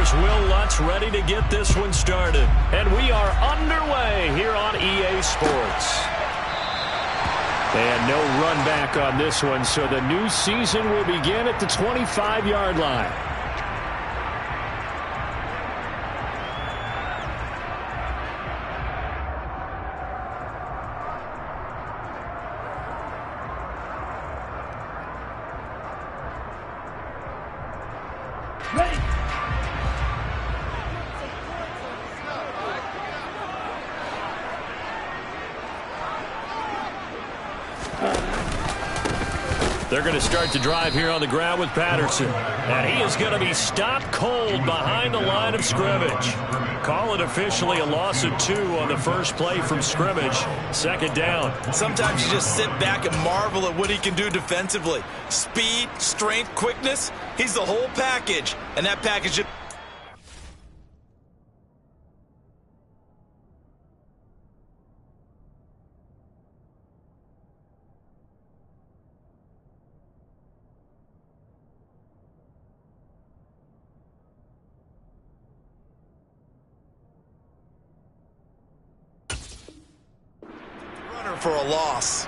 Here's Will Lutz ready to get this one started. And we are underway here on EA Sports. And no run back on this one, so the new season will begin at the 25-yard line. They're going to start the drive here on the ground with Patterson. And he is going to be stopped cold behind the line of scrimmage. Call it officially a loss of 2 on the first play from scrimmage. Second down. Sometimes you just sit back and marvel at what he can do defensively. Speed, strength, quickness. He's the whole package. And that package... for a loss.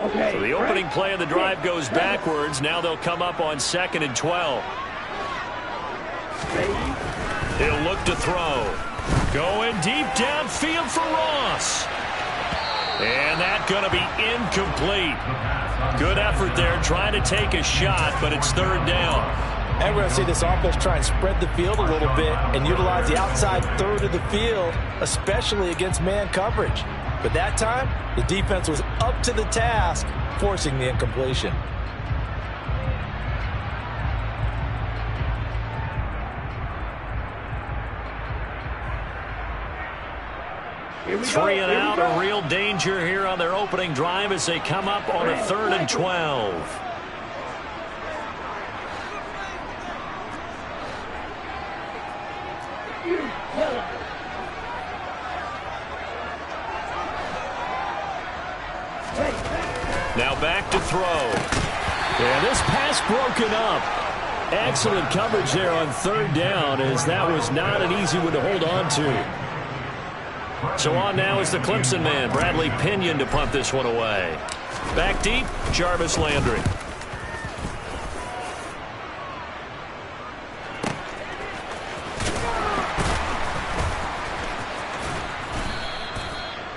Okay, so the opening play of the drive goes backwards. Now they'll come up on 2nd and 12. He'll look to throw. Going deep downfield for Ross. And that's going to be incomplete. Good effort there trying to take a shot, but it's 3rd down. And we're going to see this offense try and spread the field a little bit and utilize the outside third of the field, especially against man coverage. But that time, the defense was up to the task, forcing the incompletion. Three and out, a real danger here on their opening drive as they come up on a 3rd and 12. Now back to throw. And this pass broken up. Excellent coverage there on 3rd down, as that was not an easy one to hold on to. So on now is the Clemson man, Bradley Pinion, to punt this one away. Back deep, Jarvis Landry.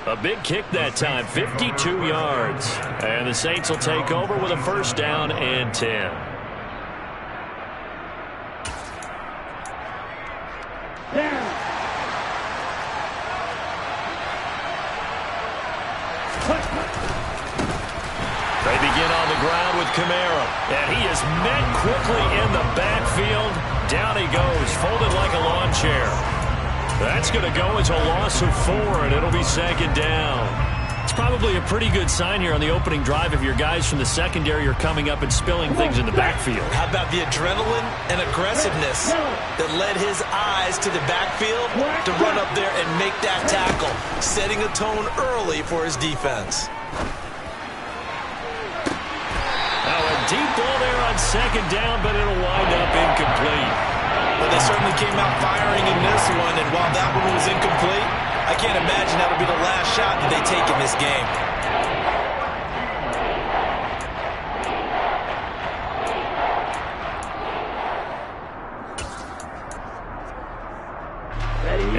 A big kick that time, 52 yards. And the Saints will take over with a 1st down and 10. They begin on the ground with Kamara, and he is met quickly in the backfield. Down he goes, folded like a lawn chair. That's going to go as a loss of 4, and it'll be 2nd down. It's probably a pretty good sign here on the opening drive if your guys from the secondary are coming up and spilling things in the backfield. How about the adrenaline and aggressiveness that led his eyes to the backfield to run up there and make that tackle, setting a tone early for his defense. Now a deep ball there on 2nd down, but it'll wind up incomplete. Well, they certainly came out firing in this one, and while that one was incomplete, I can't imagine that'll be the last shot that they take in this game.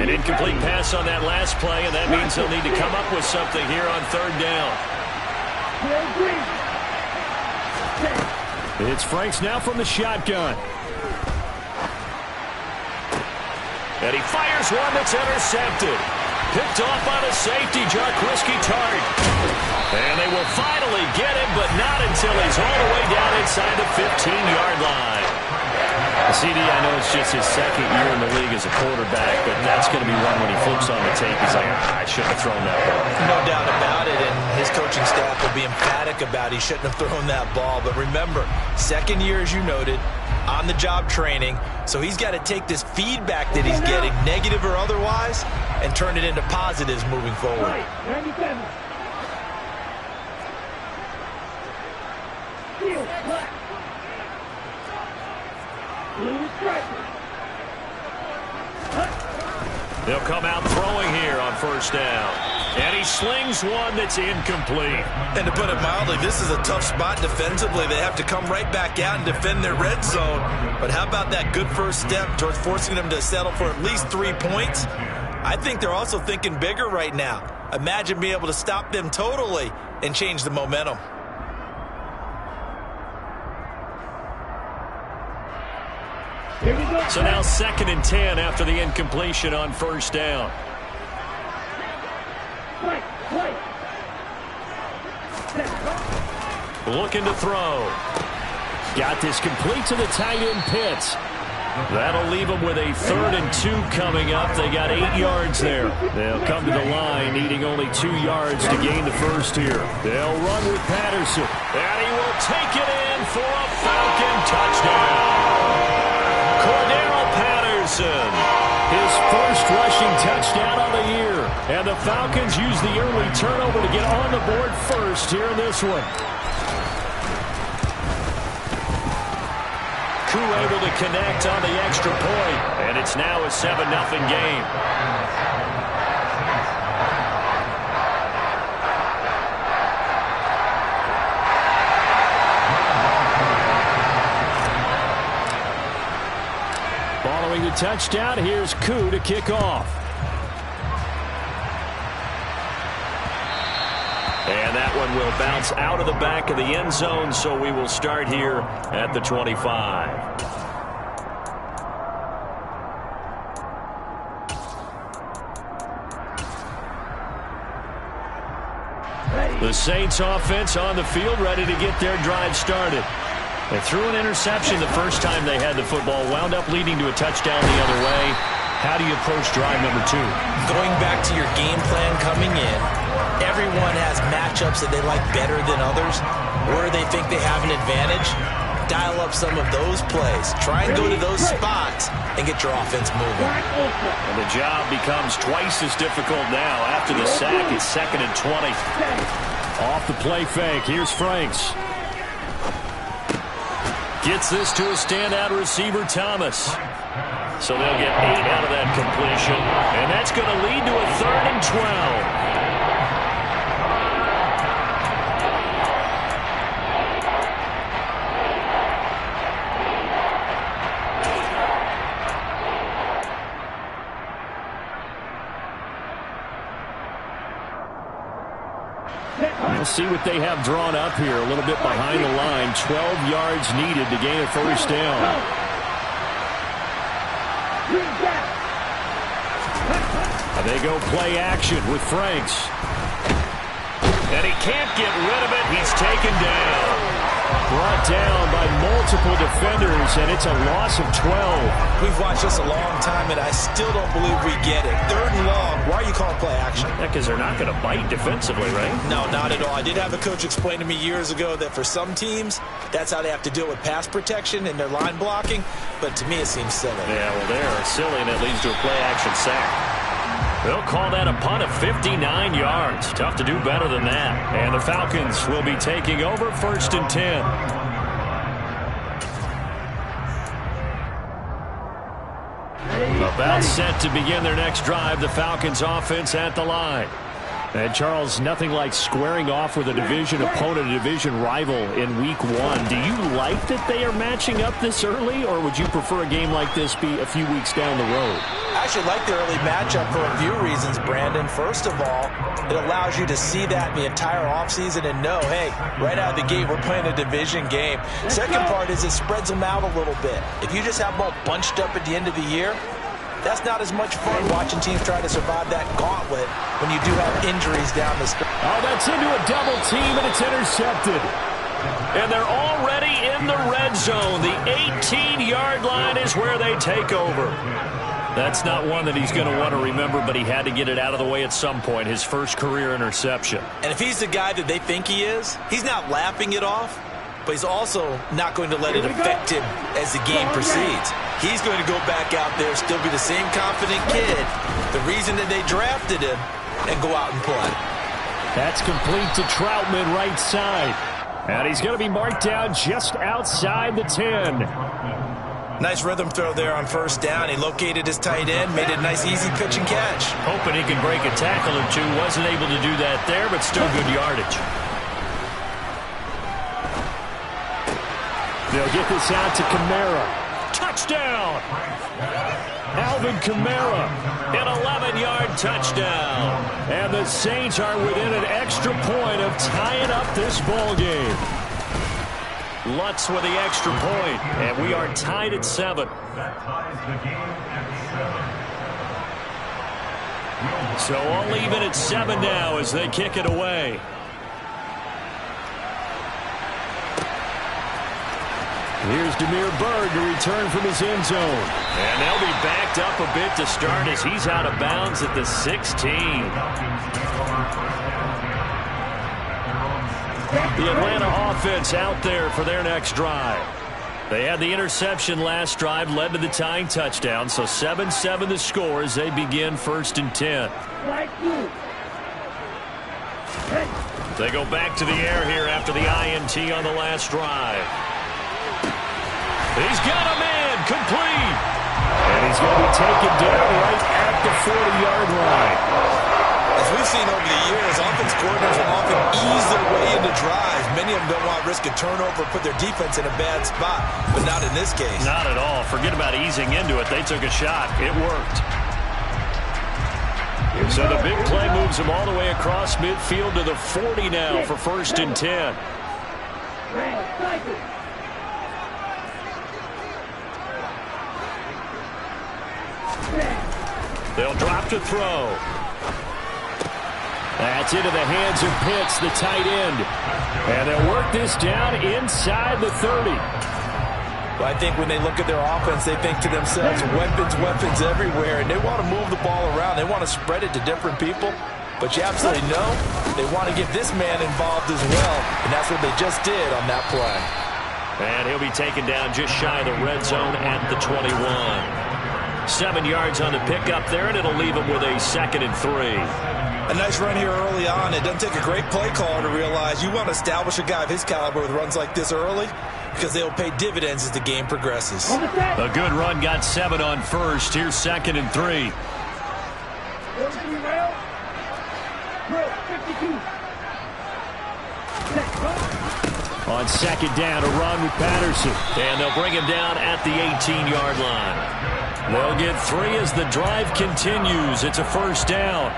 An incomplete pass on that last play, and that means they'll need to come up with something here on 3rd down. It's Franks now from the shotgun. And he fires one that's intercepted. Picked off by the safety, Jarquiski Tart. And they will finally get him, but not until he's all the way down inside the 15-yard line. CD, I know it's just his 2nd year in the league as a quarterback, but that's going to be one when he flips on the tape. He's like, I shouldn't have thrown that ball. No doubt about it, and his coaching staff will be emphatic about he shouldn't have thrown that ball. But remember, 2nd year, as you noted, on-the-job training, so he's got to take this feedback that he's getting, negative or otherwise, and turn it into positives moving forward. They'll come out throwing here on first down. And he slings one that's incomplete. And to put it mildly, this is a tough spot defensively. They have to come right back out and defend their red zone. But how about that good first step towards forcing them to settle for at least 3 points? I think they're also thinking bigger right now. Imagine being able to stop them totally and change the momentum. So now 2nd and 10 after the incompletion on first down. Looking to throw. Got this complete to the tight end Pitts. That'll leave them with a 3rd and 2 coming up. They got 8 yards there. They'll come to the line needing only 2 yards to gain the first here. They'll run with Patterson. And he will take it in for a Falcon touchdown. Cordero Patterson, his first rushing touchdown of the year. And the Falcons use the early turnover to get on the board first here in this one. Koo able to connect on the extra point. And it's now a 7-0 game. Following the touchdown, here's Koo to kick off. And that one will bounce out of the back of the end zone, so we will start here at the 25. The Saints offense on the field, ready to get their drive started. They threw an interception the first time they had the football, wound up leading to a touchdown the other way. How do you approach drive number 2? Going back to your game plan coming in, everyone has matchups that they like better than others. Where they think they have an advantage, dial up some of those plays. Try and go to those spots and get your offense moving. And the job becomes twice as difficult now. After the sack, it's 2nd and 20. Off the play fake, here's Franks. Gets this to a standout receiver, Thomas. So they'll get 8 out of that completion. And that's going to lead to a 3rd and 12. We'll see what they have drawn up here. A little bit behind the line. 12 yards needed to gain a first down. They go play action with Franks. And he can't get rid of it. He's taken down. Brought down by multiple defenders, and it's a loss of 12. We've watched this a long time, and I still don't believe we get it. 3rd and long. Why are you calling play action? Yeah, because they're not going to bite defensively, right? No, not at all. I did have a coach explain to me years ago that for some teams, that's how they have to deal with pass protection and their line blocking. But to me, it seems silly. Yeah, well, they're silly, and it leads to a play action sack. They'll call that a punt of 59 yards. Tough to do better than that. And the Falcons will be taking over 1st and 10. About set to begin their next drive. The Falcons offense at the line. And Charles, nothing like squaring off with a division opponent, a division rival in week 1. Do you like that they are matching up this early, or would you prefer a game like this be a few weeks down the road? I actually like the early matchup for a few reasons, Brandon. First of all, it allows you to see that in the entire offseason and know, hey, right out of the gate, we're playing a division game. Second part is it spreads them out a little bit. If you just have them all bunched up at the end of the year, that's not as much fun watching teams try to survive that gauntlet when you do have injuries down the stretch. Oh, that's into a double team, and it's intercepted. And they're already in the red zone. The 18-yard line is where they take over. That's not one that he's going to want to remember, but he had to get it out of the way at some point, his first career interception. And if he's the guy that they think he is, he's not laughing it off, but he's also not going to let it affect him as the game proceeds. He's going to go back out there, still be the same confident kid, the reason that they drafted him, and go out and play. That's complete to Troutman right side. And he's going to be marked down just outside the 10. Nice rhythm throw there on first down. He located his tight end, made it a nice easy pitch and catch. Hoping he could break a tackle or two. Wasn't able to do that there, but still good yardage. They'll get this out to Kamara. Touchdown! Alvin Kamara, an 11-yard touchdown. And the Saints are within an extra point of tying up this ball game. Lutz with the extra point, and we are tied at 7. So all even at 7 now as they kick it away. Here's Demir Bird to return from his end zone. And they'll be backed up a bit to start as he's out of bounds at the 16. The Atlanta offense out there for their next drive. They had the interception last drive, led to the tying touchdown. So 7-7 the score as they begin 1st and 10. They go back to the air here after the INT on the last drive. He's got a man complete. And he's going to be taken down right at the 40-yard line. As we've seen over the years, offense coordinators will often ease their way into drives. Many of them don't want to risk a turnover or put their defense in a bad spot, but not in this case. Not at all. Forget about easing into it. They took a shot. It worked. So the big play moves them all the way across midfield to the 40 now for 1st and 10. They'll drop to throw. That's into the hands of Pitts, the tight end. And they'll work this down inside the 30. Well, I think when they look at their offense, they think to themselves, weapons everywhere, and they want to move the ball around. They want to spread it to different people. But you absolutely know they want to get this man involved as well, and that's what they just did on that play. And he'll be taken down just shy of the red zone at the 21. 7 yards on the pickup there, and it'll leave him with a 2nd and 3. A nice run here early on. It doesn't take a great play caller to realize you want to establish a guy of his caliber with runs like this early because they'll pay dividends as the game progresses. A good run got 7 on first. Here's 2nd and 3. On 2nd down, a run with Patterson. And they'll bring him down at the 18-yard line. They'll get 3 as the drive continues. It's a 1st down.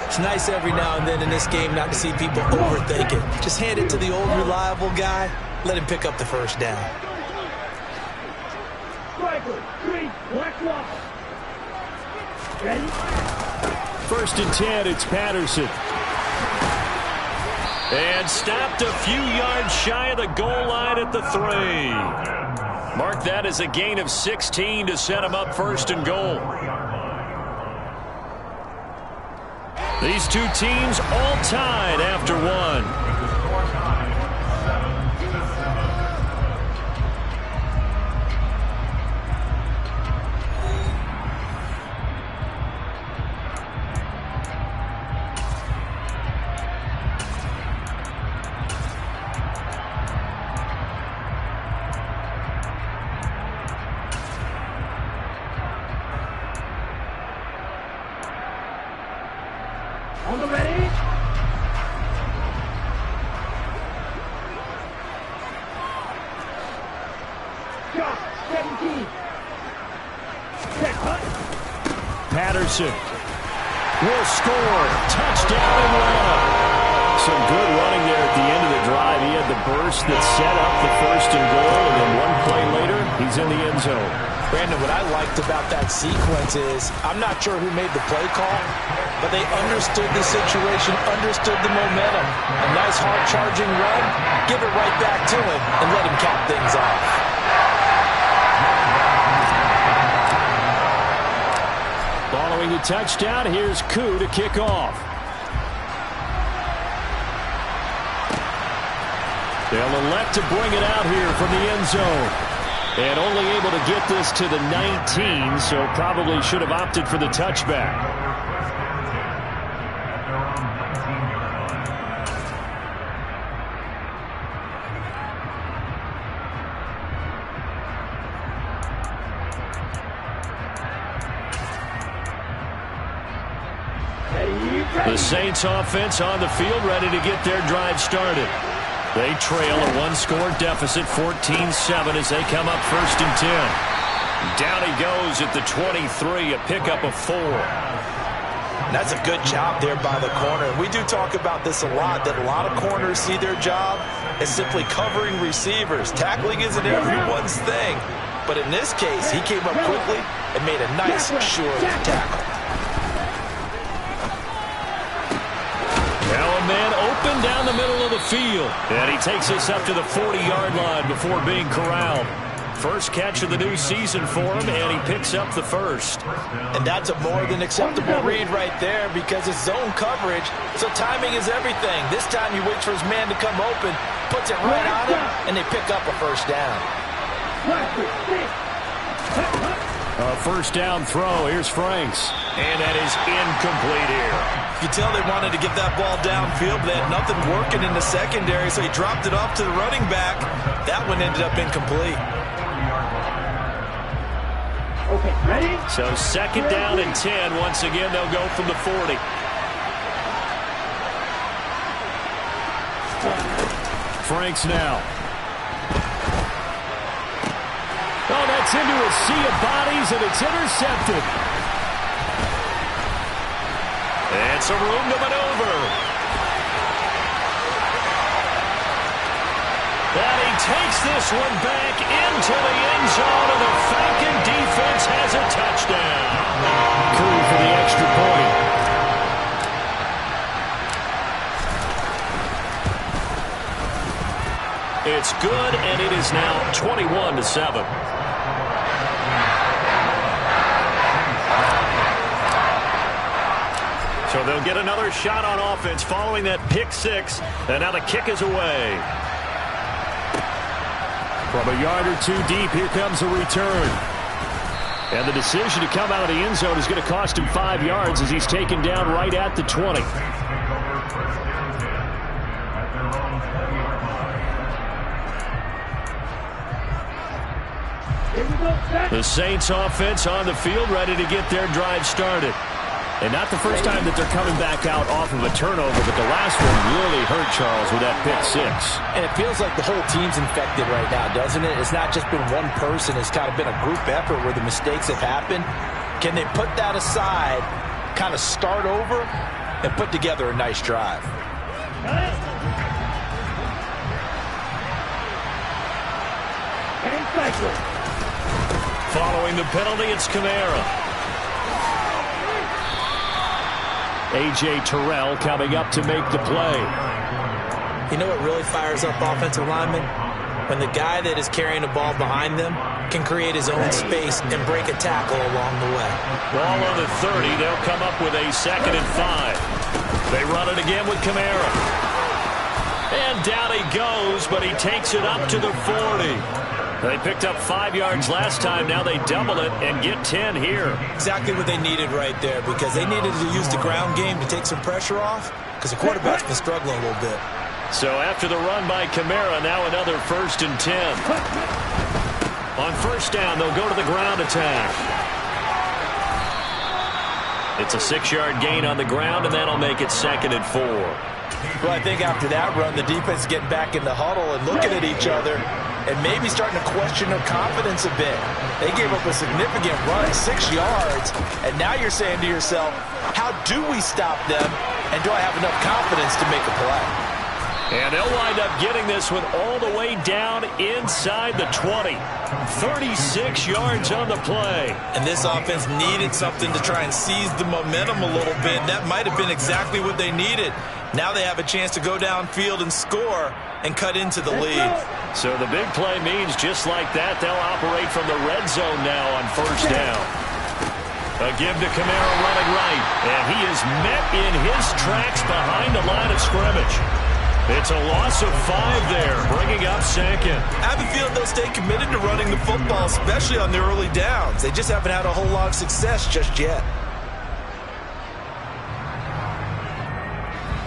It's nice every now and then in this game not to see people overthink it. Just hand it to the old reliable guy. Let him pick up the 1st down. First and 10, it's Patterson. And stopped a few yards shy of the goal line at the 3. Mark that as a gain of 16 to set him up 1st and goal. These two teams all tied after 1. On the ready. Shot 17. Set punt. Patterson will score. Touchdown Atlanta. Some good running there at the end of the drive. He had the burst that set up the 1st and goal, and then one play later, he's in the end zone. Brandon, what I liked about that sequence is I'm not sure who made the play call, but they understood the situation, understood the momentum. A nice hard-charging run, give it right back to him, and let him cap things off. Following the touchdown, here's Koo to kick off. They'll elect to bring it out here from the end zone. And only able to get this to the 19, so probably should have opted for the touchback. The Saints offense on the field, ready to get their drive started. They trail a one-score deficit, 14-7, as they come up 1st and 10. Down he goes at the 23, a pickup of 4. That's a good job there by the corner. We do talk about this a lot, that a lot of corners see their job as simply covering receivers. Tackling isn't everyone's thing. But in this case, he came up quickly and made a nice, sure tackle. Now a man open down the middle of the field. And he takes us up to the 40-yard line before being corralled. First catch of the new season for him, and he picks up the first. And that's a more than acceptable read right there because it's zone coverage, so timing is everything. This time he waits for his man to come open, puts it right on him, and they pick up a first down. A first down throw. Here's Franks. And that is incomplete here. You can tell they wanted to get that ball downfield, but they had nothing working in the secondary, so he dropped it off to the running back. That one ended up incomplete. Okay, ready? So 2nd down and 10. Once again, they'll go from the 40. Franks now. Oh, that's into a sea of bodies, and it's intercepted. And some room to maneuver. And he takes this one back into the end zone, and the Falcon defense has a touchdown. Curry for the extra point. It's good, and it is now 21-7. So they'll get another shot on offense following that pick 6, and now the kick is away. From a yard or 2 deep, here comes a return. And the decision to come out of the end zone is going to cost him 5 yards as he's taken down right at the 20. The Saints offense on the field, ready to get their drive started. And not the first time that they're coming back out off of a turnover, but the last one really hurt Charles with that pick 6. And it feels like the whole team's infected right now, doesn't it? It's not just been one person. It's kind of been a group effort where the mistakes have happened. Can they put that aside, kind of start over, and put together a nice drive? Following the penalty, it's Kamara. A.J. Terrell coming up to make the play. You know what really fires up offensive linemen? When the guy that is carrying the ball behind them can create his own space and break a tackle along the way. Ball on the 30. They'll come up with a 2nd and 5. They run it again with Kamara. And down he goes, but he takes it up to the 40. They picked up 5 yards last time. Now they double it and get 10 here. Exactly what they needed right there, because they needed to use the ground game to take some pressure off, because the quarterback's been struggling a little bit. So after the run by Kamara, now another 1st and 10. On 1st down, they'll go to the ground attack. It's a 6-yard gain on the ground, and that'll make it 2nd and 4. Well, I think after that run, the defense is getting back in the huddle and looking at each other and maybe starting to question their confidence a bit. They gave up a significant run, 6 yards, and now you're saying to yourself, how do we stop them, and do I have enough confidence to make a play? And they'll wind up getting this one all the way down inside the 20. 36 yards on the play. And this offense needed something to try and seize the momentum a little bit. That might have been exactly what they needed. Now they have a chance to go downfield and score and cut into the lead. So the big play means just like that, they'll operate from the red zone now on 1st down. A give to Kamara running right. And he is met in his tracks behind the line of scrimmage. It's a loss of 5 there, bringing up 2nd. I have a feeling they'll stay committed to running the football, especially on the early downs. They just haven't had a whole lot of success just yet.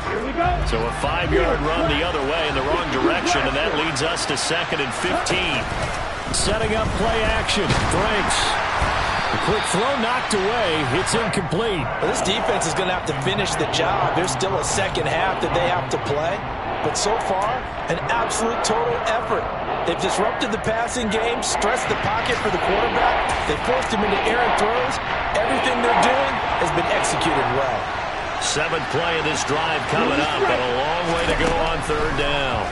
Here we go. So a 5-yard run the other way in the wrong direction, and that leads us to 2nd and 15. Setting up play action. Franks Quick throw knocked away. It's incomplete. Well, this defense is going to have to finish the job. There's still a second half that they have to play. But so far, an absolute total effort. They've disrupted the passing game, stressed the pocket for the quarterback. They forced him into errant throws. Everything they're doing has been executed well. 7th play of this drive coming up, but a long way to go on 3rd down.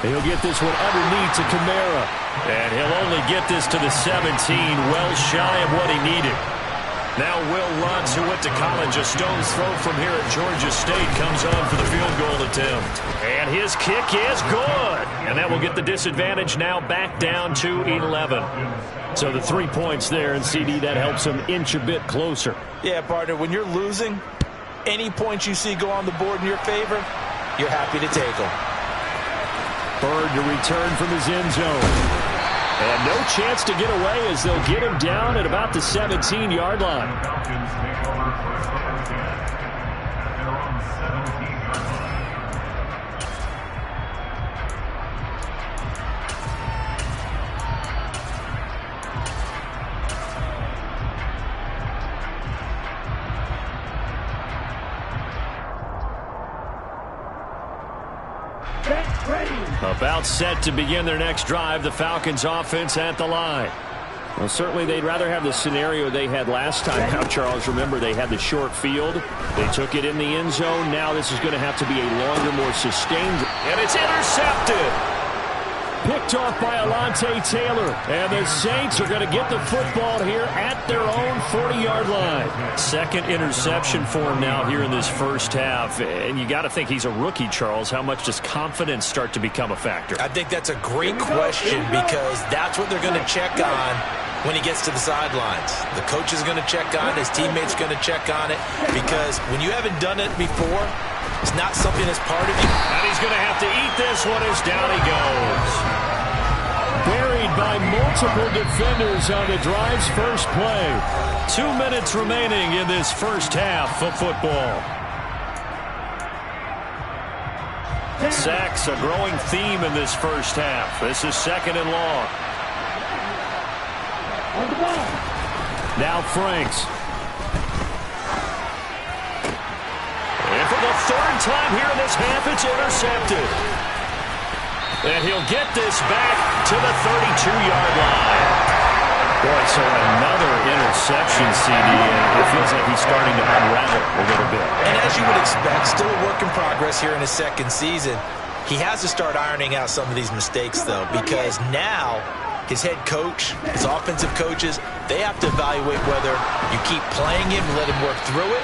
He'll get this one underneath to Kamara. And he'll only get this to the 17, well shy of what he needed. Now Will Lutz, who went to college a stone's throw from here at Georgia State, comes on for the field goal attempt. And his kick is good. And that will get the disadvantage now back down to 11. So the 3 points there, and CD, that helps him inch a bit closer. Yeah, partner, when you're losing, any points you see go on the board in your favor, you're happy to take them. Bird to return from his end zone. And no chance to get away as they'll get him down at about the 17-yard line. About set to begin their next drive, the Falcons offense at the line. Well, certainly they'd rather have the scenario they had last time. Now, Charles, remember they had the short field. They took it in the end zone. Now this is going to have to be a longer, more sustained. And it's intercepted. Picked off by Alontae Taylor. And the Saints are going to get the football here at their own 40-yard line. 2nd interception for him now here in this first half. And you got to think he's a rookie, Charles. How much does confidence start to become a factor? I think that's a great question because that's what they're going to check on when he gets to the sidelines. The coach is going to check on it. His teammates are going to check on it because when you haven't done it before, it's not something that's part of you. And he's going to have to eat this one as down he goes. Buried by multiple defenders on the drive's first play. 2 minutes remaining in this first half of football. Sacks, a growing theme in this first half. This is 2nd and long. Now Franks. And for the 3rd time here in this half, it's intercepted. And he'll get this back to the 32-yard line. Boy, so another interception, CD, and it feels like he's starting to unravel a little bit. And as you would expect, still a work in progress here in his 2nd season. He has to start ironing out some of these mistakes, though, because now his head coach, his offensive coaches, they have to evaluate whether you keep playing him and let him work through it,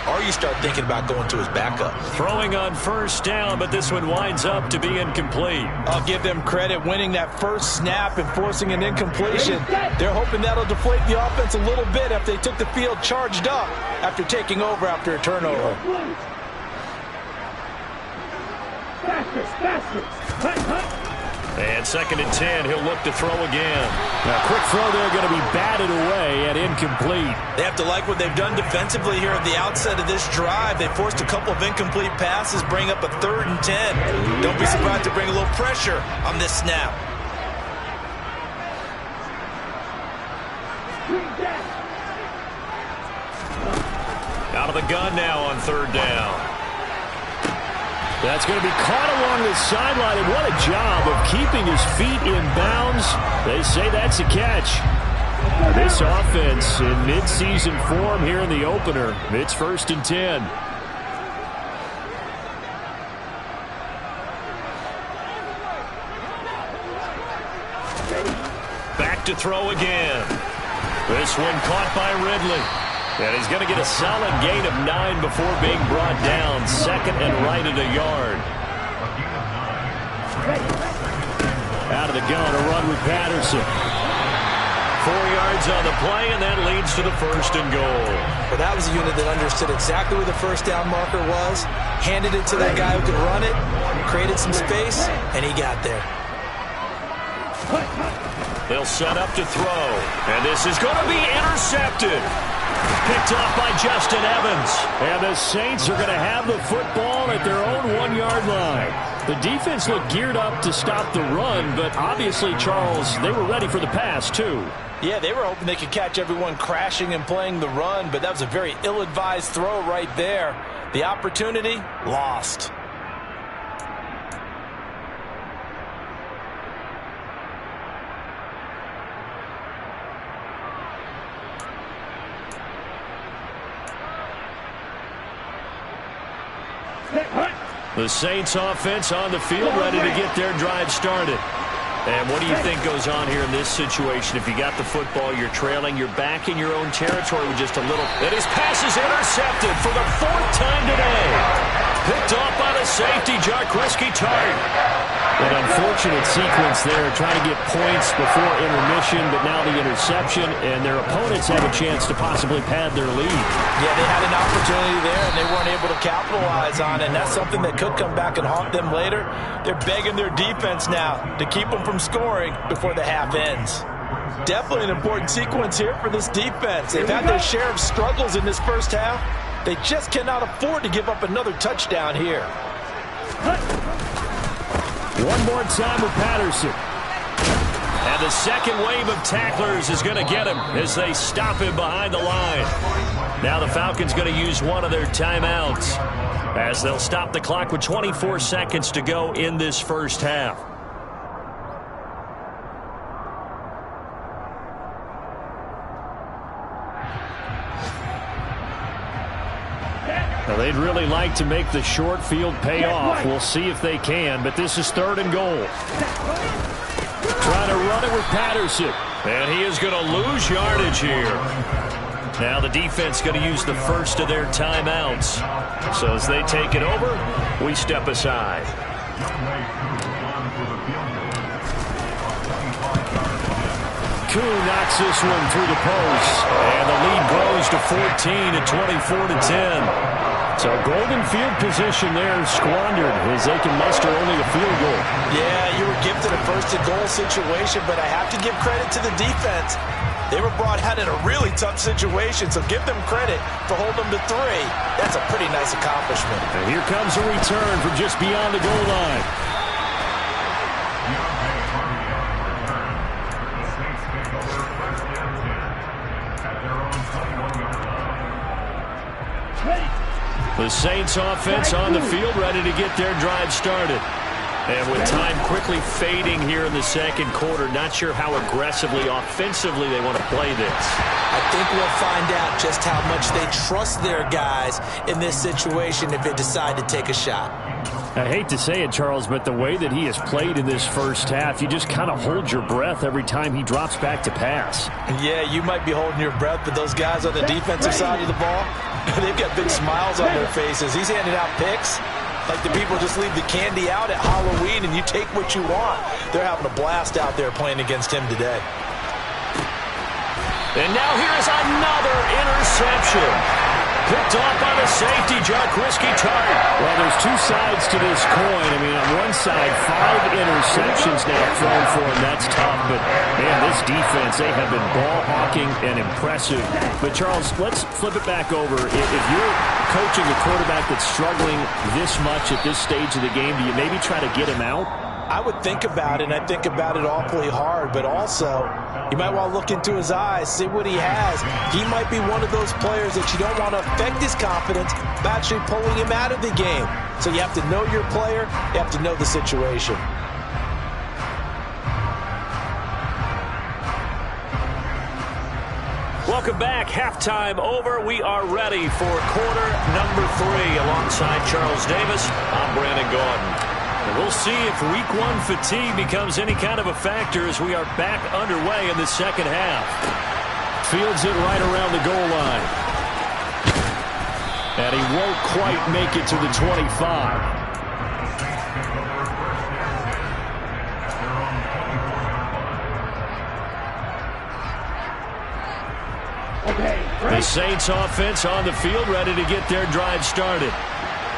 or you start thinking about going to his backup. Throwing on 1st down, but this one winds up to be incomplete. I'll give them credit winning that first snap and forcing an incompletion. They're hoping that'll deflate the offense a little bit after they took the field charged up after taking over after a turnover. And 2nd and 10, he'll look to throw again. Now, quick throw there, going to be batted away and incomplete. They have to like what they've done defensively here at the outset of this drive. They forced a couple of incomplete passes, bring up a 3rd and 10. Don't be surprised to bring a little pressure on this snap. Out of the gun now on 3rd down. That's going to be caught along the sideline, and what a job of keeping his feet in bounds. They say that's a catch. This offense in midseason form here in the opener. It's 1st and 10. Back to throw again. This one caught by Ridley. And he's going to get a solid gain of 9 before being brought down. 2nd and right at a yard. Out of the gun, a run with Patterson. 4 yards on the play, and that leads to the 1st and goal. Well, that was a unit that understood exactly where the 1st down marker was, handed it to that guy who could run it, created some space, and he got there. They'll set up to throw, and this is going to be intercepted. Picked off by Justin Evans. And the Saints are going to have the football at their own 1-yard line. The defense looked geared up to stop the run, but obviously, Charles, they were ready for the pass, too. Yeah, they were hoping they could catch everyone crashing and playing the run, but that was a very ill-advised throw right there. The opportunity, lost. The Saints offense on the field, ready to get their drive started. And what do you think goes on here in this situation? If you got the football, you're trailing, you're back in your own territory with just a little. And his pass is intercepted for the 4th time today. Picked off by the safety, Jarquiski Tart. An unfortunate sequence there, trying to get points before intermission, but now the interception, and their opponents have a chance to possibly pad their lead. Yeah, they had an opportunity there, and they weren't able to capitalize on it, and that's something that could come back and haunt them later. They're begging their defense now to keep them from scoring before the half ends. Definitely an important sequence here for this defense. They've had their share of struggles in this first half. They just cannot afford to give up another touchdown here. One more time with Patterson. And the second wave of tacklers is going to get him as they stop him behind the line. Now the Falcons going to use one of their timeouts as they'll stop the clock with 24 seconds to go in this first half. Now, they'd really like to make the short field pay off. We'll see if they can, but this is 3rd and goal. Trying to run it with Patterson. And he is going to lose yardage here. Now the defense going to use the first of their timeouts. So as they take it over, we step aside. Kuhn knocks this one through the post. And the lead grows to 14 at 24-10. So golden field position there squandered as they can muster only a field goal. Yeah, you were gifted a first-and-goal situation, but I have to give credit to the defense. They were brought out in a really tough situation, so give them credit for holding them to 3. That's a pretty nice accomplishment. And here comes a return from just beyond the goal line. The Saints offense on the field, ready to get their drive started. And with time quickly fading here in the second quarter, not sure how aggressively, offensively they want to play this. I think we'll find out just how much they trust their guys in this situation if they decide to take a shot. I hate to say it, Charles, but the way that he has played in this first half, you just kind of hold your breath every time he drops back to pass. Yeah, you might be holding your breath, but those guys on the defensive side of the ball, they've got big smiles on their faces. He's handing out picks like the people just leave the candy out at Halloween and you take what you want. They're having a blast out there playing against him today. And now here is another interception. Picked off by the safety, Jarquiski Tart. Well, there's 2 sides to this coin. I mean, on one side, 5 interceptions now thrown for him. That's tough. But, man, this defense, they have been ball hawking and impressive. But, Charles, let's flip it back over. If you're coaching a quarterback that's struggling this much at this stage of the game, do you maybe try to get him out? I would think about it, and I think about it awfully hard, but also you might want to look into his eyes, see what he has. He might be one of those players that you don't want to affect his confidence by actually pulling him out of the game. So you have to know your player, you have to know the situation. Welcome back. Halftime over. We are ready for quarter number 3. Alongside Charles Davis, I'm Brandon Gaudin. And we'll see if week 1 fatigue becomes any kind of a factor as we are back underway in the second half. Fields it right around the goal line. And he won't quite make it to the 25. The Saints offense on the field, ready to get their drive started.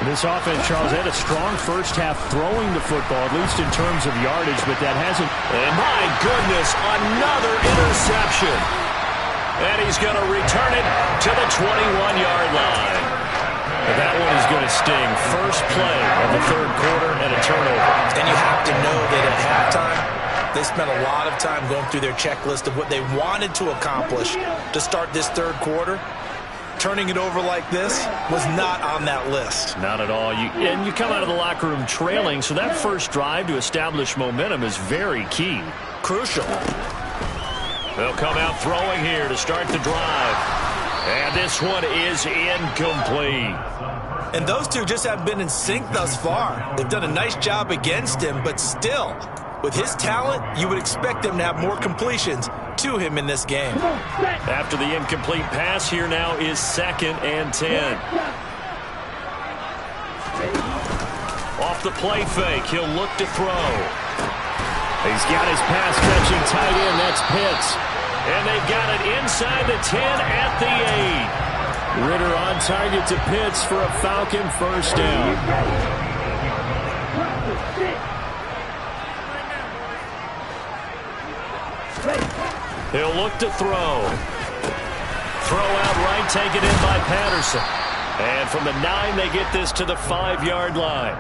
This offense, Charles, had a strong first half throwing the football, at least in terms of yardage, but that hasn't. And my goodness, another interception. And he's going to return it to the 21-yard line. But that one is going to sting. First play of the third quarter and a turnover. And you have to know that at halftime, they spent a lot of time going through their checklist of what they wanted to accomplish to start this third quarter. Turning it over like this was not on that list. Not at all. And you come out of the locker room trailing, so that first drive to establish momentum is very key. Crucial. They'll come out throwing here to start the drive. And this one is incomplete. And those two just haven't been in sync thus far. They've done a nice job against him, but still, with his talent, you would expect him to have more completions to him in this game. After the incomplete pass, here now is 2nd and 10. Off the play fake, he'll look to throw. He's got his pass-catching tight end. That's Pitts. And they've got it inside the 10 at the 8. Ritter on target to Pitts for a Falcon first down. He'll look to throw. Throw out right, taken in by Patterson. And from the 9, they get this to the 5-yard line.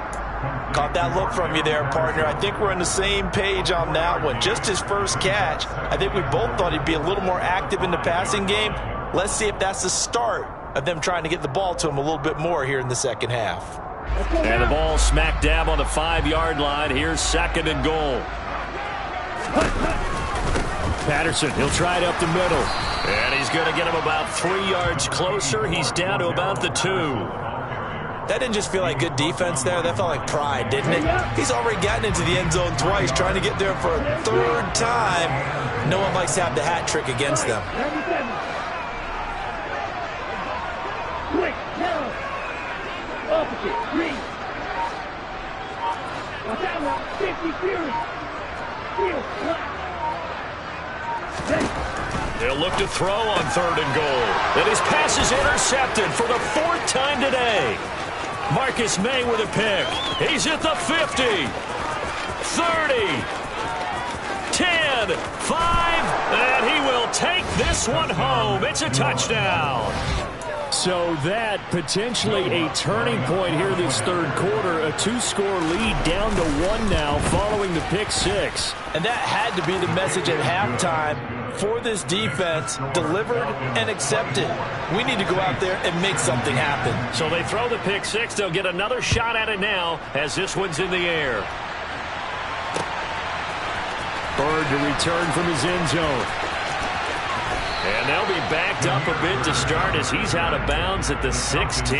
Caught that look from you there, partner. I think we're on the same page on that one. Just his first catch. I think we both thought he'd be a little more active in the passing game. Let's see if that's the start of them trying to get the ball to him a little bit more here in the second half. And the ball smack dab on the 5-yard line. Here's 2nd and goal. Patterson, he'll try it up the middle. And he's going to get him about 3 yards closer. He's down to about the 2. That didn't just feel like good defense there. That felt like pride, didn't it? He's already gotten into the end zone twice, trying to get there for a 3rd time. No one likes to have the hat trick against them. Quick, now. Opposite, 3. Watch out now, 50 Fury. Field, They'll look to throw on 3rd and goal. And his pass is intercepted for the 4th time today. Marcus May with a pick. He's at the 50, 30, 10, 5, and he will take this one home. It's a touchdown. So that potentially a turning point here this third quarter. A 2-score lead down to 1 now following the pick 6. And that had to be the message at halftime for this defense, delivered and accepted. We need to go out there and make something happen. So they throw the pick 6. They'll get another shot at it now as this one's in the air. Bird to return from his end zone. And they'll be backed up a bit to start as he's out of bounds at the 16.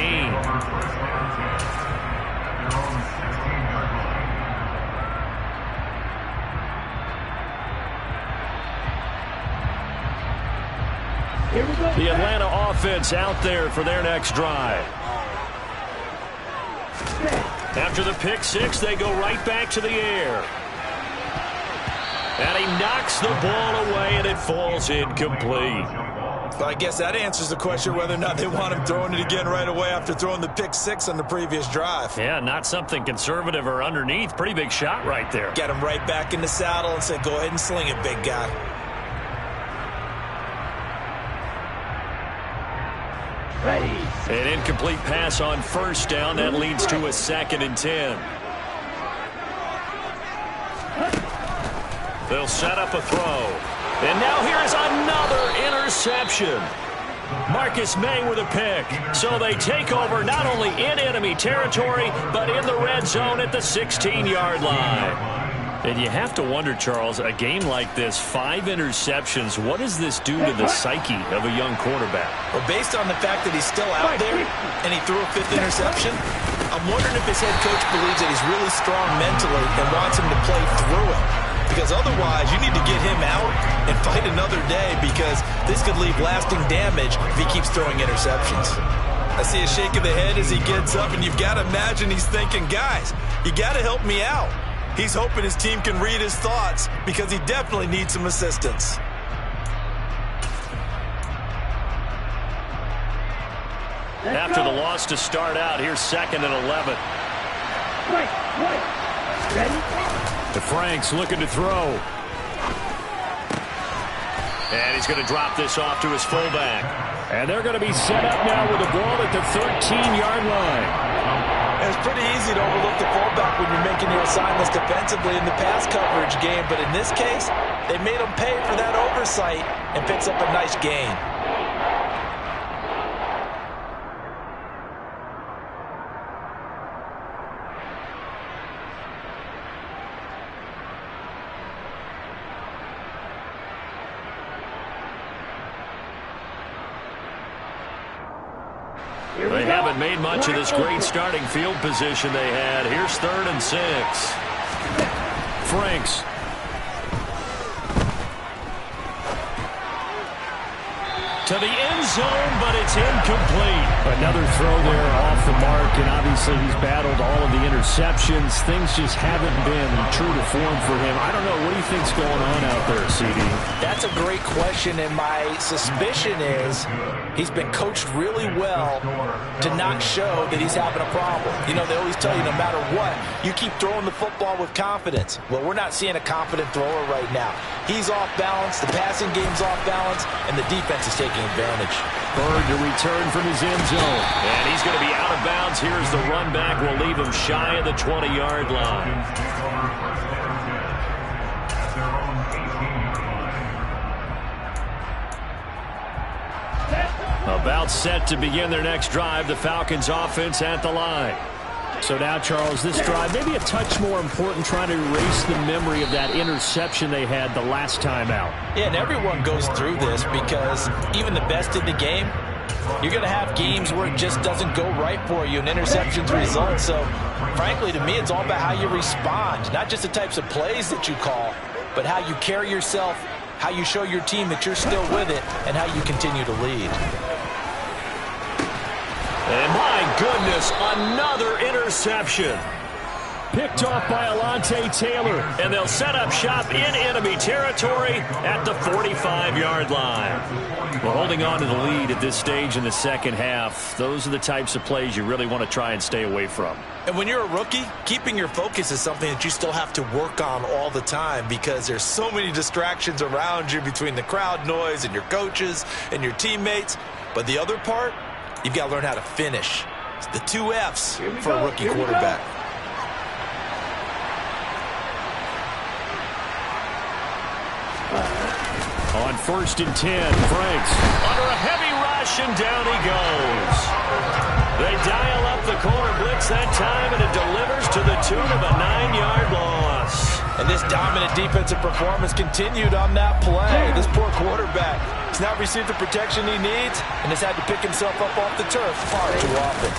The Atlanta offense out there for their next drive. After the pick 6, they go right back to the air. And he knocks the ball away, and it falls incomplete. Well, I guess that answers the question whether or not they want him throwing it again right away after throwing the pick 6 on the previous drive. Yeah, not something conservative or underneath. Pretty big shot right there. Get him right back in the saddle and said, go ahead and sling it, big guy. Ready. An incomplete pass on 1st down. That leads to a 2nd and 10. They'll set up a throw. And now here is another interception. Marcus May with a pick. So they take over not only in enemy territory, but in the red zone at the 16-yard line. And you have to wonder, Charles, a game like this, 5 interceptions, what does this do to the psyche of a young quarterback? Well, based on the fact that he's still out there and he threw a 5th interception, I'm wondering if his head coach believes that he's really strong mentally and wants him to play through it. Because otherwise, you need to get him out and fight another day, because this could leave lasting damage if he keeps throwing interceptions. I see a shake of the head as he gets up, and you've got to imagine he's thinking, guys, you got to help me out. He's hoping his team can read his thoughts, because he definitely needs some assistance. After the loss to start out, here's 2nd and 11. Ready? The Franks looking to throw. And he's going to drop this off to his fullback. And they're going to be set up now with the ball at the 13-yard line. It's pretty easy to overlook the fullback when you're making your assignments defensively in the pass coverage game. But in this case, they made him pay for that oversight and picks up a nice gain. They haven't made much of this great starting field position they had. Here's 3rd and 6. Franks. To the end zone, but it's incomplete. Another throw there off the mark, and obviously he's battled all of the interceptions. Things just haven't been true to form for him. I don't know. What do you think's going on out there, CD? That's a great question, and my suspicion is he's been coached really well to not show that he's having a problem. You know, they always tell you no matter what, you keep throwing the football with confidence. Well, we're not seeing a confident thrower right now. He's off balance, the passing game's off balance, and the defense is taking advantage. Bird to return from his end zone. And he's going to be out of bounds. Here's the run back. Will leave him shy of the 20-yard line. About set to begin their next drive. The Falcons offense at the line. So now, Charles, this drive maybe a touch more important, trying to erase the memory of that interception they had the last time out. Yeah, and everyone goes through this because even the best in the game, you're going to have games where it just doesn't go right for you and interceptions result. So, frankly, to me, it's all about how you respond, not just the types of plays that you call, but how you carry yourself, how you show your team that you're still with it, and how you continue to lead. And my goodness, another interception. Picked off by Alontae Taylor. And they'll set up shop in enemy territory at the 45-yard line. Well, holding on to the lead at this stage in the second half, those are the types of plays you really want to try and stay away from. And when you're a rookie, keeping your focus is something that you still have to work on all the time because there's so many distractions around you between the crowd noise and your coaches and your teammates. But the other part, you've got to learn how to finish. It's the 2 F's for a rookie quarterback. On 1st and 10, Franks. Under a heavy rush, and down he goes. They dial up the corner blitz that time, and it delivers to the tune of a 9-yard loss. And this dominant defensive performance continued on that play. This poor quarterback has not received the protection he needs and has had to pick himself up off the turf far too often.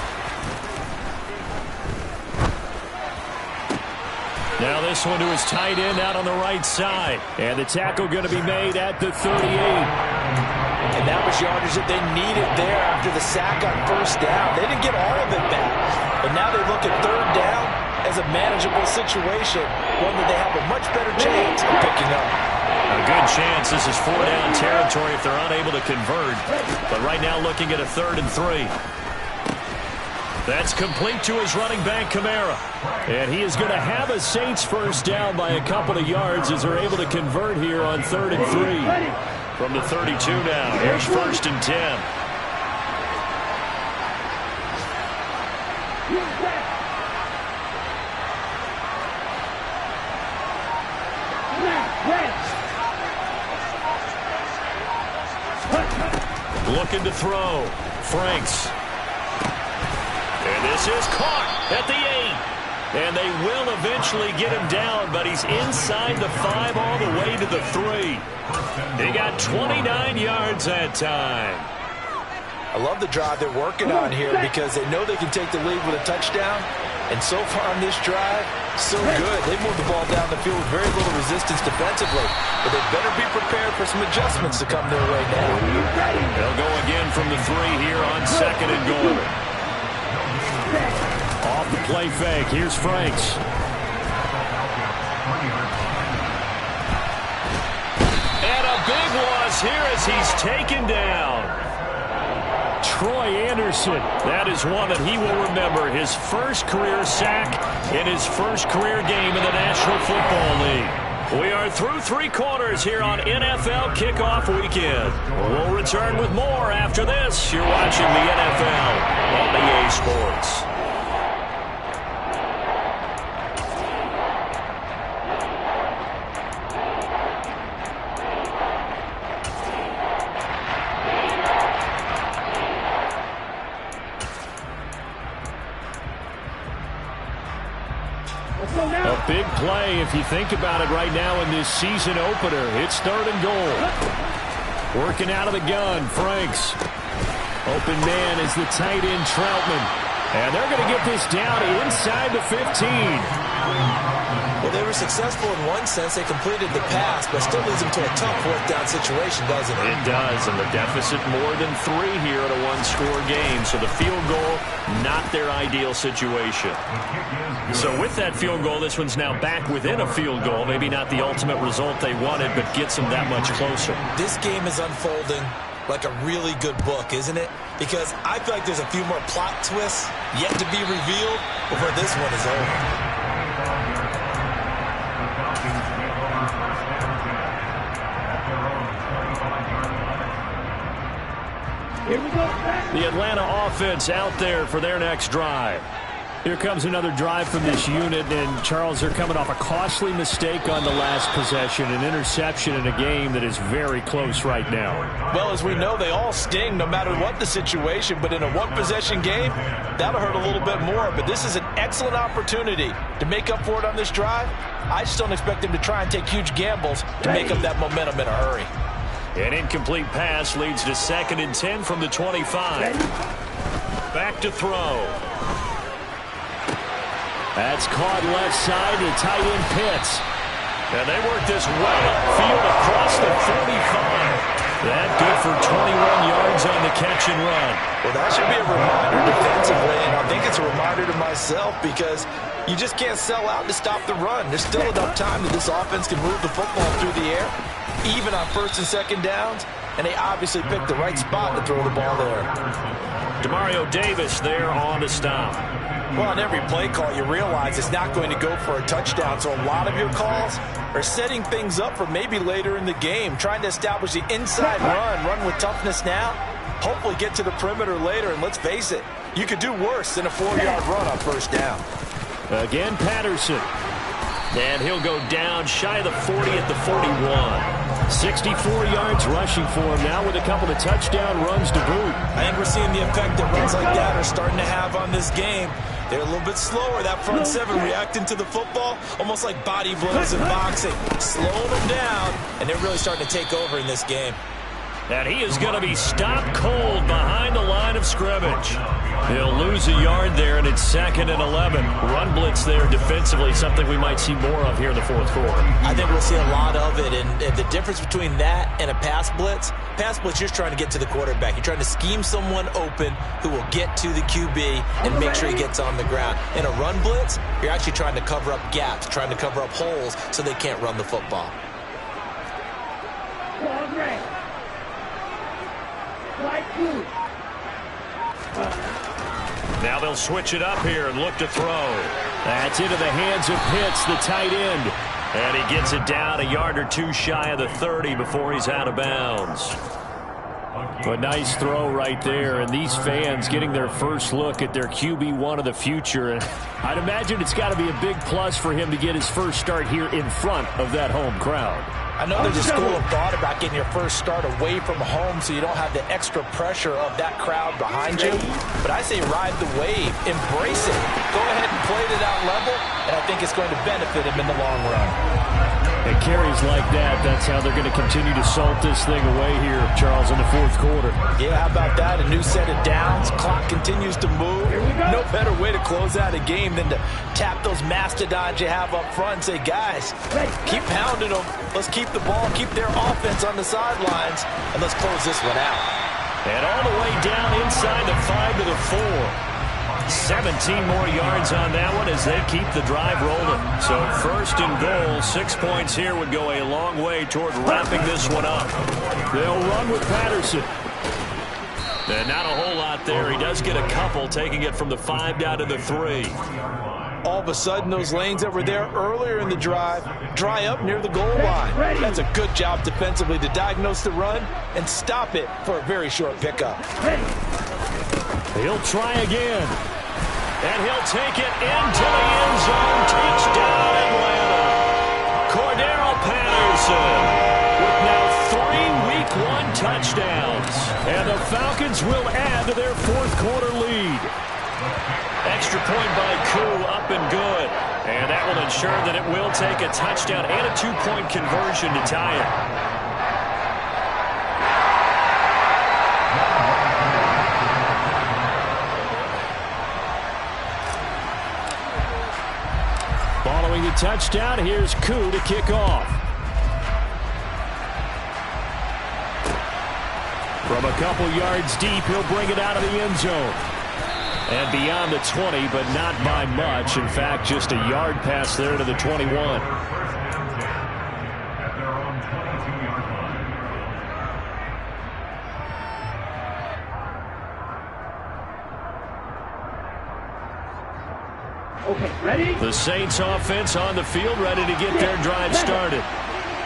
Now this one to his tight end out on the right side. And the tackle going to be made at the 38. And that was yardage that they needed there after the sack on 1st down. They didn't get all of it back. But now they look at 3rd down as a manageable situation, one that they have a much better chance of picking up. A good chance this is 4-down territory if they're unable to convert. But right now looking at a 3rd and 3. That's complete to his running back, Kamara. And he is going to have a Saints 1st down by a couple of yards as they're able to convert here on 3rd and 3. From the 32 now, here's 1st and 10. Looking to throw. Franks. And this is caught at the 8. And they will eventually get him down, but he's inside the 5 all the way to the 3. He got 29 yards that time. I love the drive they're working on here because they know they can take the lead with a touchdown. And so far on this drive, so good. They moved the ball down the field with very little resistance defensively. But they better be prepared for some adjustments to come their way now. They'll go again from the 3 here on 2nd and goal. Off the play fake, here's Franks. And a big loss here as he's taken down. Troy Anderson. That is one that he will remember. His first career sack in his first career game in the National Football League. We are through 3 quarters here on NFL Kickoff Weekend. We'll return with more after this. You're watching the NFL on EA Sports. A big play if you think about it right now in this season opener. It's 3rd and goal. Working out of the gun, Franks. Open man is the tight end, Troutman. And they're going to get this down inside the 15. Well, they were successful in one sense. They completed the pass, but still leads them to a tough 4th down situation, doesn't it? It does, and the deficit more than 3 here in a 1-score game. So the field goal, not their ideal situation. So with that field goal, this one's now back within a field goal. Maybe not the ultimate result they wanted, but gets them that much closer. This game is unfolding like a really good book, isn't it? Because I feel like there's a few more plot twists yet to be revealed before this one is over. Here we go. The Atlanta offense out there for their next drive. Here comes another drive from this unit, and Charles, they're coming off a costly mistake on the last possession, an interception in a game that is very close right now. Well, as we know, they all sting no matter what the situation, but in a one-possession game, that'll hurt a little bit more. But this is an excellent opportunity to make up for it on this drive. I just don't expect them to try and take huge gambles to make up that momentum in a hurry. An incomplete pass leads to 2nd and 10 from the 25. Back to throw. That's caught left side to tight end Pitts. And they work this way upfield across the 45. That good for 21 yards on the catch and run. Well, that should be a reminder defensively, and I think it's a reminder to myself because you just can't sell out to stop the run. There's still enough time that this offense can move the football through the air, even on 1st and 2nd downs, and they obviously picked the right spot to throw the ball there. Demario Davis there on the stop. Well, on every play call, you realize it's not going to go for a touchdown, so a lot of your calls are setting things up for maybe later in the game, trying to establish the inside run with toughness now, hopefully get to the perimeter later, and let's face it, you could do worse than a 4-yard run on 1st down. Again, Patterson. And he'll go down shy of the 40 at the 41. 64 yards rushing for him now with a couple of touchdown runs to boot. I think we're seeing the effect that runs like that are starting to have on this game. They're a little bit slower, that front 7 reacting to the football, almost like body blows in boxing, slowing them down, and they're really starting to take over in this game. And he is going to be stopped cold behind the line of scrimmage. He'll lose a yard there, and it's 2nd and 11. Run blitz there defensively, something we might see more of here in the 4th quarter. I think we'll see a lot of it, and the difference between that and a pass blitz, you're trying to get to the quarterback. You're trying to scheme someone open who will get to the QB and make sure he gets on the ground. In a run blitz, you're actually trying to cover up gaps, trying to cover up holes so they can't run the football. Now they'll switch it up here and look to throw. That's into the hands of Pitts, the tight end. And he gets it down a yard or 2 shy of the 30 before he's out of bounds. A nice throw right there, and these fans getting their first look at their QB1 of the future. And I'd imagine it's got to be a big plus for him to get his first start here in front of that home crowd. I know there's a school of thought about getting your first start away from home so you don't have the extra pressure of that crowd behind you. But I say ride the wave, embrace it. Go ahead and play to that level, and I think it's going to benefit him in the long run. And carries like that, that's how they're going to continue to salt this thing away here, Charles, in the 4th quarter. Yeah, how about that? A new set of downs. Clock continues to move. No better way to close out a game than to tap those mastodons you have up front and say, guys, keep pounding them. Let's keep the ball, keep their offense on the sidelines, and let's close this one out. And all the way down inside the 5 to the 4. 17 more yards on that one as they keep the drive rolling. So 1st and goal, 6 points here would go a long way toward wrapping this one up. They'll run with Patterson. And not a whole lot there. He does get a couple, taking it from the 5 down to the 3. All of a sudden, those lanes that were there earlier in the drive dry up near the goal line. That's a good job defensively to diagnose the run and stop it for a very short pickup. He'll try again. And he'll take it into the end zone. Touchdown, Atlanta. Cordero Patterson with now 3 Week 1 touchdowns. And the Falcons will add to their fourth quarter lead. Extra point by Koo, up and good. And that will ensure that it will take a touchdown and a 2-point conversion to tie it. Following the touchdown, here's Koo to kick off. From a couple yards deep, he'll bring it out of the end zone. And beyond the 20, but not by much. In fact, just a yard pass there to the 21. Okay, ready? The Saints offense on the field, ready to get their drive started.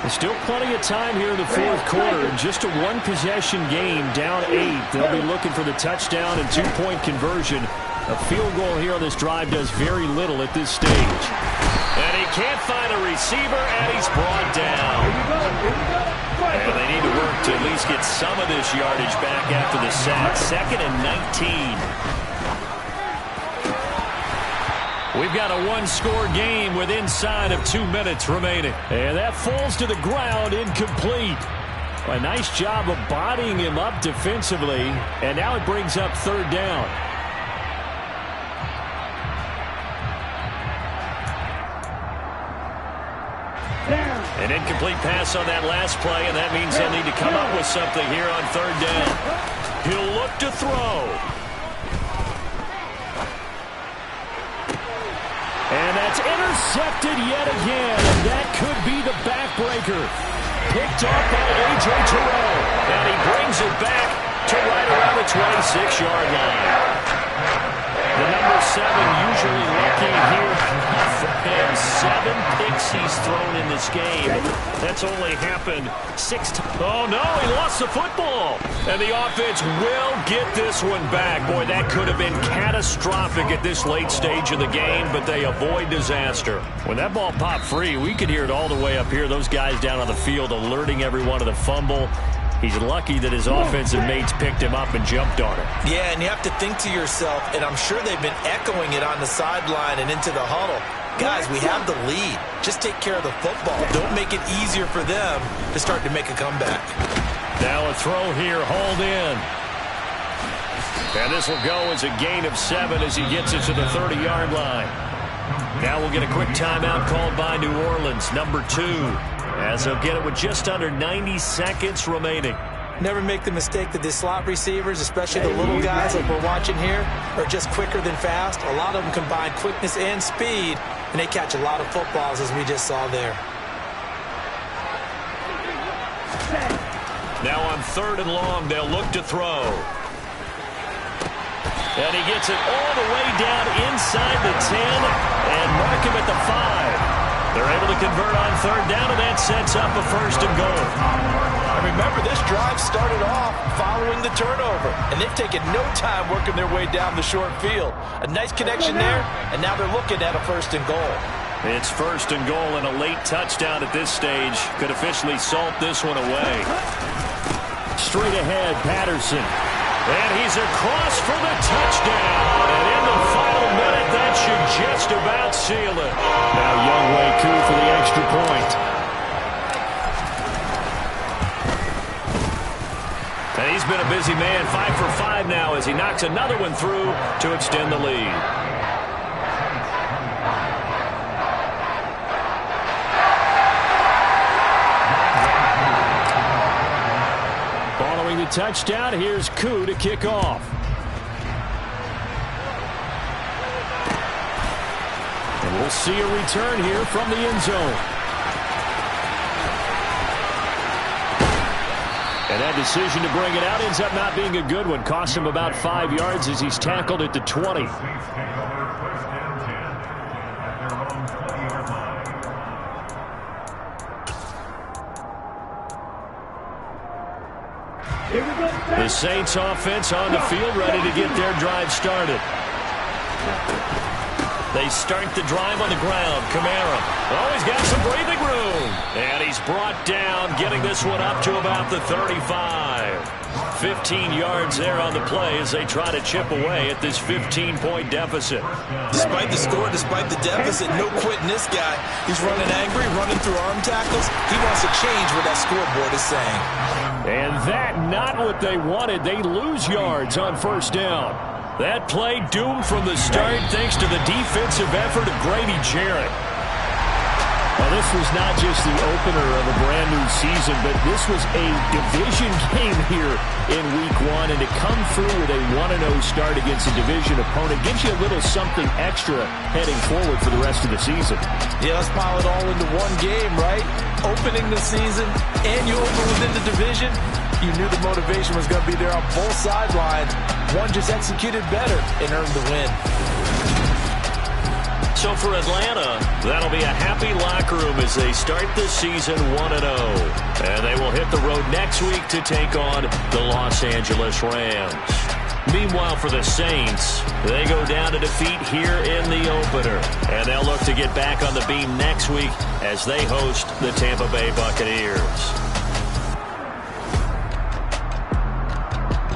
There's still plenty of time here in the fourth quarter. Just a one-possession game, down 8. They'll be looking for the touchdown and 2-point conversion. A field goal here on this drive does very little at this stage. And he can't find a receiver, and he's brought down. And they need to work to at least get some of this yardage back after the sack. 2nd and 19. We've got a one-score game with inside of 2 minutes remaining. And that falls to the ground, incomplete. A nice job of bodying him up defensively. And now it brings up 3rd down. An incomplete pass on that last play, and that means they'll need to come up with something here on 3rd down. He'll look to throw. And that's intercepted yet again, and that could be the backbreaker. Picked off by A.J. Terrell, and he brings it back to right around the 26-yard line. The number 7 usually lucky here. And 7 picks he's thrown in this game. That's only happened 6 times. Oh, no, he lost the football. And the offense will get this one back. Boy, that could have been catastrophic at this late stage of the game, but they avoid disaster. When that ball popped free, we could hear it all the way up here. Those guys down on the field alerting everyone of the fumble. He's lucky that his offensive mates picked him up and jumped on it. Yeah, and you have to think to yourself, and I'm sure they've been echoing it on the sideline and into the huddle. Guys, we have the lead. Just take care of the football. Don't make it easier for them to start to make a comeback. Now a throw here, hauled in. And this will go as a gain of 7 as he gets it to the 30-yard line. Now we'll get a quick timeout called by New Orleans, number 2. As they'll get it with just under 90 seconds remaining. Never make the mistake that the slot receivers, especially the little guys like we're watching here, are just quicker than fast. A lot of them combine quickness and speed, and they catch a lot of footballs, as we just saw there. Now on 3rd and long, they'll look to throw. And he gets it all the way down inside the 10 and mark him at the 5. They're able to convert on 3rd down, and that sets up a 1st and goal. And remember, this drive started off following the turnover, and they've taken no time working their way down the short field. A nice connection there, and now they're looking at a 1st and goal. It's 1st and goal, and a late touchdown at this stage could officially salt this one away. Straight ahead, Patterson. And he's across for the touchdown. And in the final minute, that should just about seal it. Now Younghoe Koo for the extra point. And he's been a busy man, 5 for 5 now as he knocks another one through to extend the lead. Following the touchdown, here's Koo to kick off. And we'll see a return here from the end zone. And that decision to bring it out ends up not being a good one. Cost him about 5 yards as he's tackled at the 20. The Saints offense on the field, ready to get their drive started. They start the drive on the ground. Kamara. Oh, he's got some breathing room. And he's brought down, getting this one up to about the 35. 15 yards there on the play as they try to chip away at this 15-point deficit. Despite the score, despite the deficit, no quitting this guy. He's running angry, running through arm tackles. He wants to change what that scoreboard is saying. And that not what they wanted. They lose yards on first down. That play doomed from the start thanks to the defensive effort of Grady Jarrett. Well, this was not just the opener of a brand new season, but this was a division game here in week one. And to come through with a 1-0 start against a division opponent gives you a little something extra heading forward for the rest of the season. Yeah, let's pile it all into one game, right? Opening the season and you open within the division. You knew the motivation was going to be there on both sidelines. One just executed better and earned the win. So for Atlanta, that'll be a happy locker room as they start the season 1-0. And they will hit the road next week to take on the Los Angeles Rams. Meanwhile, for the Saints, they go down to defeat here in the opener. And they'll look to get back on the beam next week as they host the Tampa Bay Buccaneers.